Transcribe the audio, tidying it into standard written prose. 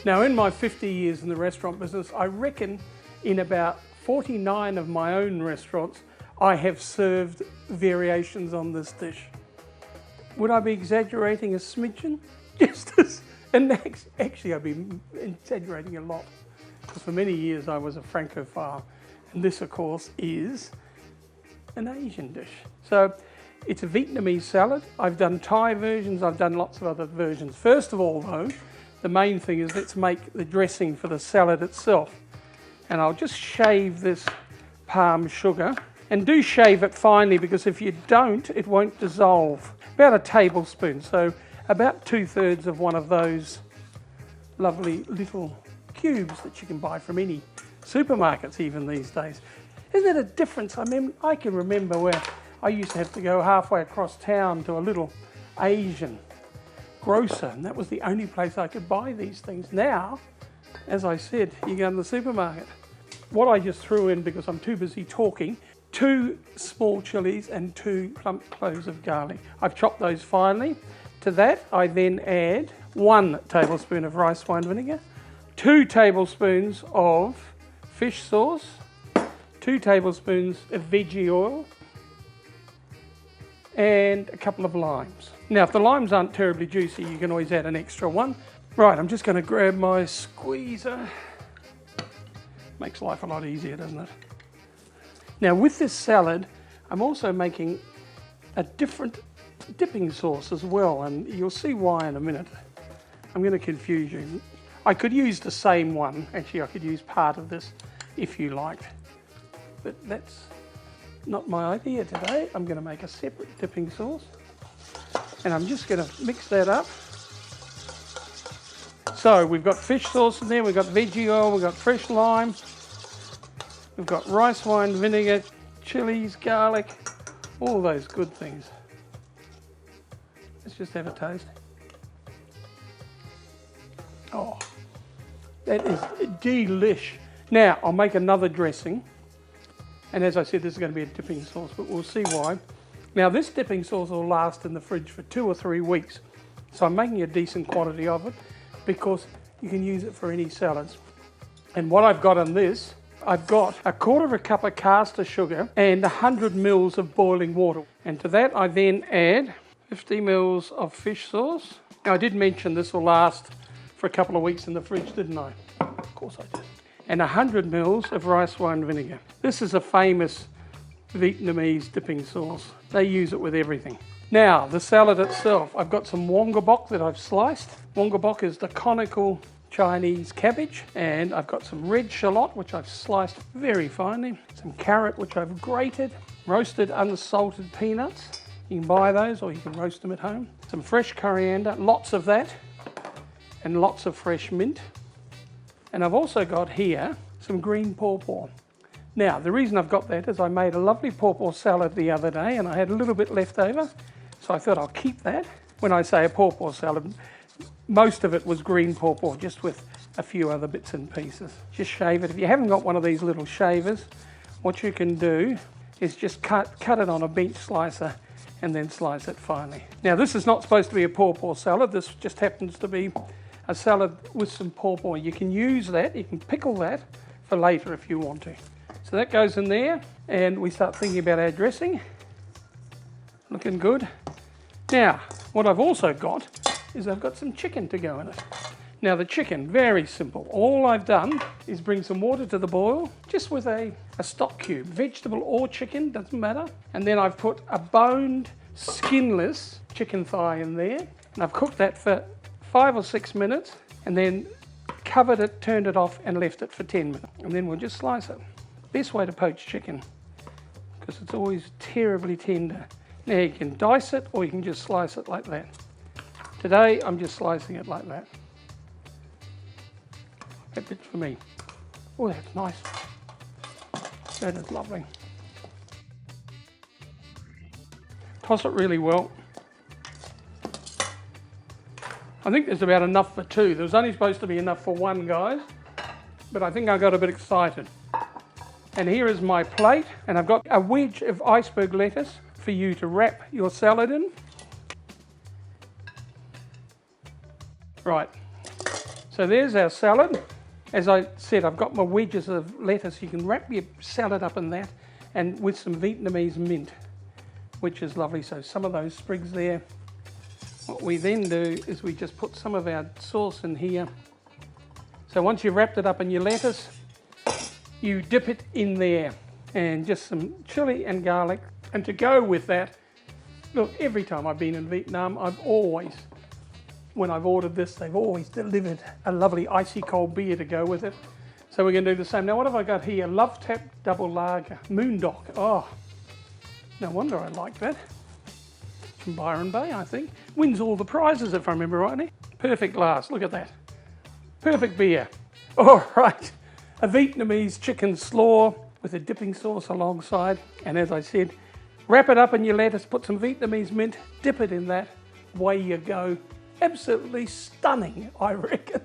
Now, in my 50 years in the restaurant business, I reckon in about 49 of my own restaurants, I have served variations on this dish. Would I be exaggerating a smidgen? And actually I'd be exaggerating a lot, because for many years I was a Francophile, and this of course is an Asian dish. So it's a Vietnamese salad. I've done Thai versions, I've done lots of other versions. First of all though, the main thing is let's make the dressing for the salad itself. And I'll just shave this palm sugar, and do shave it finely, because if you don't, it won't dissolve. About a tablespoon, so about 2/3 of one of those lovely little cubes that you can buy from any supermarkets even these days. Isn't it a difference? I mean, I can remember where I used to have to go halfway across town to a little Asian grocer, and that was the only place I could buy these things. Now, as I said, you go to the supermarket. What I just threw in, because I'm too busy talking, 2 small chilies and 2 plump cloves of garlic. I've chopped those finely. To that, I then add 1 tablespoon of rice wine vinegar, 2 tablespoons of fish sauce, 2 tablespoons of veggie oil, and a couple of limes. Now, if the limes aren't terribly juicy, you can always add an extra one. Right, I'm just going to grab my squeezer. Makes life a lot easier, doesn't it? Now, with this salad, I'm also making a different dipping sauce as well, and you'll see why in a minute. I'm going to confuse you. I could use the same one. Actually, I could use part of this if you liked, but that's not my idea today. I'm going to make a separate dipping sauce, and I'm just going to mix that up. So we've got fish sauce in there, we've got veggie oil, we've got fresh lime, we've got rice wine vinegar, chilies, garlic, all those good things. Let's just have a taste. Oh, that is delish. Now, I'll make another dressing. And as I said, this is going to be a dipping sauce, but we'll see why. Now, this dipping sauce will last in the fridge for 2 or 3 weeks. So I'm making a decent quantity of it, because you can use it for any salads. And what I've got in this, I've got 1/4 cup of caster sugar and 100 mils of boiling water. And to that I then add 50 mils of fish sauce. Now, I did mention this will last for a couple of weeks in the fridge, didn't I? Of course I did. And 100 mils of rice wine vinegar. This is a famous Vietnamese dipping sauce. They use it with everything. Now, the salad itself, I've got some wonga bok that I've sliced. Wonga bok is the conical Chinese cabbage, and I've got some red shallot, which I've sliced very finely, some carrot, which I've grated, roasted unsalted peanuts. You can buy those, or you can roast them at home. Some fresh coriander, lots of that, and lots of fresh mint. And I've also got here some green pawpaw. Now, the reason I've got that is I made a lovely pawpaw salad the other day, and I had a little bit left over, so I thought I'll keep that. When I say a pawpaw salad, most of it was green pawpaw, just with a few other bits and pieces. Just shave it. If you haven't got one of these little shavers, what you can do is just cut it on a bench slicer and then slice it finely. Now, this is not supposed to be a pawpaw salad. This just happens to be a salad with some pawpaw. You can use that, you can pickle that for later if you want to. So that goes in there, and we start thinking about our dressing. Looking good. Now, what I've also got is I've got some chicken to go in it. Now, the chicken, very simple. All I've done is bring some water to the boil, just with a stock cube, vegetable or chicken, doesn't matter. And then I've put a boned, skinless chicken thigh in there, and I've cooked that for 5 or 6 minutes, and then covered it, turned it off, and left it for 10 minutes. And then we'll just slice it. Best way to poach chicken, because it's always terribly tender. Now, you can dice it, or you can just slice it like that. Today, I'm just slicing it like that. That bit's for me. Oh, that's nice. That is lovely. Toss it really well. I think there's about enough for 2. There was only supposed to be enough for 1, guys, but I think I got a bit excited. And here is my plate, and I've got a wedge of iceberg lettuce for you to wrap your salad in. Right, So there's our salad. As I said, I've got my wedges of lettuce. You can wrap your salad up in that, and with some Vietnamese mint, which is lovely. So some of those sprigs there. What we then do is we just put some of our sauce in here. So once you've wrapped it up in your lettuce, you dip it in there, and just some chili and garlic. And to go with that, look, every time I've been in Vietnam, when I've ordered this, they've always delivered a lovely icy cold beer to go with it. So we're going to do the same. Now what have I got here? Love Tap Double Lager, Moondock. Oh, no wonder I like that. From Byron Bay, I think. Wins all the prizes, if I remember rightly. Perfect glass, look at that. Perfect beer. All right, a Vietnamese chicken slaw with a dipping sauce alongside. And as I said, wrap it up in your lettuce, put some Vietnamese mint, dip it in that, away you go. Absolutely stunning, I reckon.